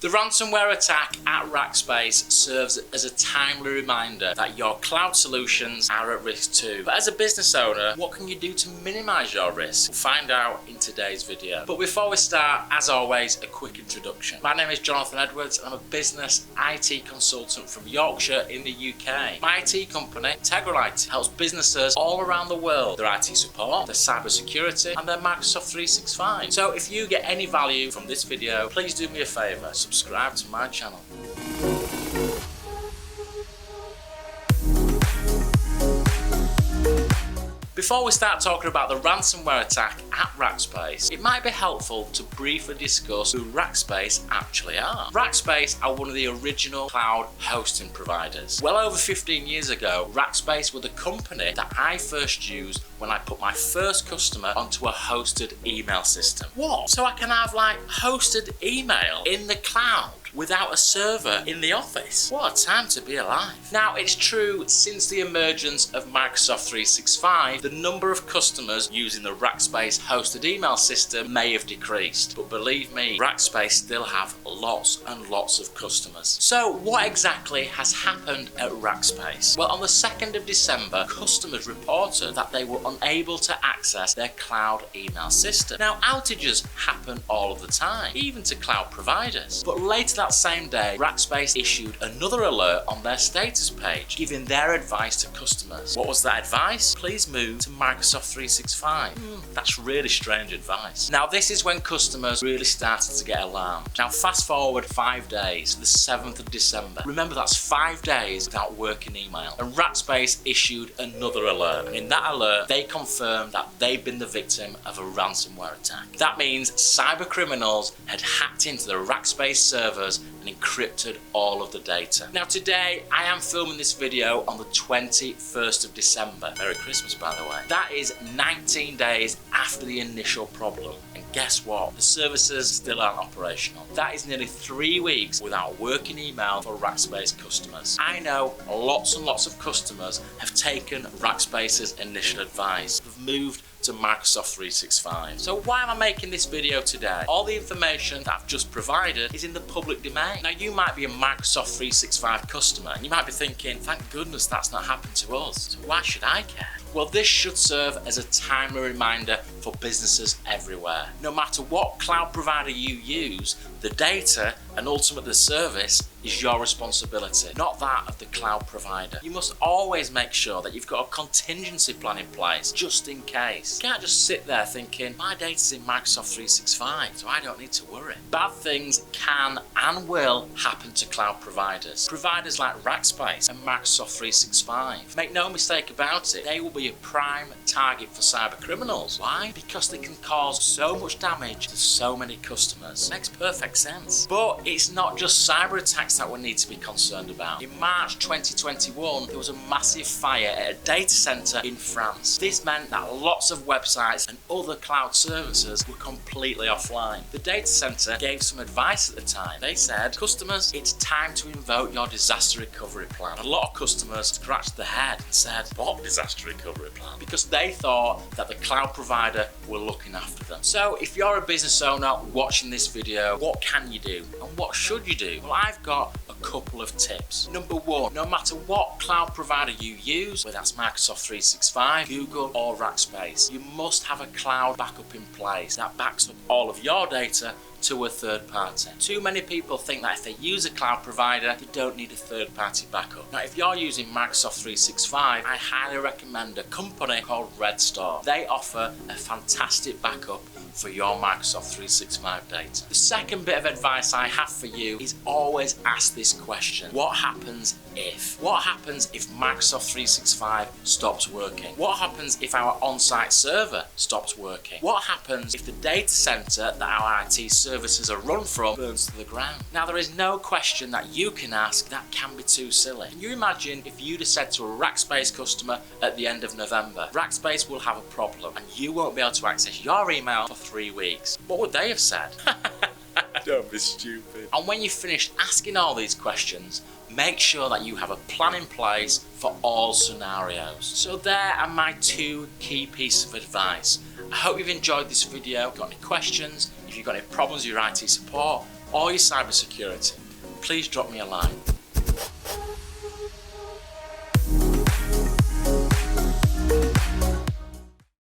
The ransomware attack at Rackspace serves as a timely reminder that your cloud solutions are at risk too. But as a business owner, what can you do to minimize your risk? We'll find out in today's video. But before we start, as always, a quick introduction. My name is Jonathan Edwards and I'm a business IT consultant from Yorkshire in the UK. My IT company, Integral IT, helps businesses all around the world, their IT support, their cyber security and their Microsoft 365. So if you get any value from this video, please do me a favour, subscribe to my channel. Before we start talking about the ransomware attack at Rackspace, it might be helpful to briefly discuss who Rackspace actually are. Rackspace are one of the original cloud hosting providers. Well over 15 years ago, Rackspace were the company that I first used when I put my first customer onto a hosted email system. What? So I can have like hosted email in the cloud without a server in the office? What a time to be alive. Now it's true, since the emergence of Microsoft 365, the number of customers using the Rackspace hosted email system may have decreased. But believe me, Rackspace still have lots and lots of customers. So what exactly has happened at Rackspace? Well, on the 2nd of December, customers reported that they were unable to access their cloud email system. Now outages happen all of the time, even to cloud providers. But later that same day, Rackspace issued another alert on their status page, giving their advice to customers. What was that advice? Please move to Microsoft 365. That's really strange advice. Now this is when customers really started to get alarmed. Now fast forward 5 days to the 7th of December. Remember, that's 5 days without working email. And Rackspace issued another alert. And in that alert, they confirmed that they'd been the victim of a ransomware attack. That means cyber criminals had hacked into the Rackspace servers and encrypted all of the data. Now today, I am filming this video on the 21st of December. Merry Christmas, by the way. That is 19 days after the initial problem. And guess what? The services still aren't operational. That is nearly 3 weeks without working email for Rackspace customers. I know lots and lots of customers have taken Rackspace's initial advice. They've moved to Microsoft 365. So why am I making this video today? All the information that I've just provided is in the public domain. Now you might be a Microsoft 365 customer and you might be thinking, thank goodness that's not happened to us. So why should I care? Well, this should serve as a timely reminder for businesses everywhere. No matter what cloud provider you use, the data and ultimately the service is your responsibility, not that of the cloud provider. You must always make sure that you've got a contingency plan in place just in case. You can't just sit there thinking, my data's in Microsoft 365, so I don't need to worry. Bad things can and will happen to cloud providers. Providers like Rackspace and Microsoft 365. Make no mistake about it, they will be a prime target for cyber criminals. Why? Because they can cause so much damage to so many customers. Makes perfect sense. But it's not just cyber attacks that we need to be concerned about. In March 2021, there was a massive fire at a data center in France. This meant that lots of websites and other cloud services were completely offline. The data center gave some advice at the time. They said, customers, it's time to invoke your disaster recovery plan. A lot of customers scratched their head and said, what disaster recovery plan? Because they thought that the cloud provider were looking after them. So if you're a business owner watching this video, what can you do? And what should you do? Well, I've got a couple of tips. Number one, no matter what cloud provider you use, whether that's Microsoft 365, Google or Rackspace, you must have a cloud backup in place that backs up all of your data to a third party. Too many people think that if they use a cloud provider, they don't need a third party backup. Now, if you're using Microsoft 365, I highly recommend a company called Redstore. They offer a fantastic backup for your Microsoft 365 data. The second bit of advice I have for you is always ask this question. What happens if? What happens if Microsoft 365 stops working? What happens if our on-site server stops working? What happens if the data center that our IT services are run from burns to the ground? Now, there is no question that you can ask that can be too silly. Can you imagine if you'd have said to a Rackspace customer at the end of November, Rackspace will have a problem and you won't be able to access your email for 3 weeks? What would they have said? Don't be stupid. And when you've finished asking all these questions, make sure that you have a plan in place for all scenarios. So there are my 2 key pieces of advice. I hope you've enjoyed this video. If you've got any questions, if you've got any problems with your IT support, or your cybersecurity, please drop me a line.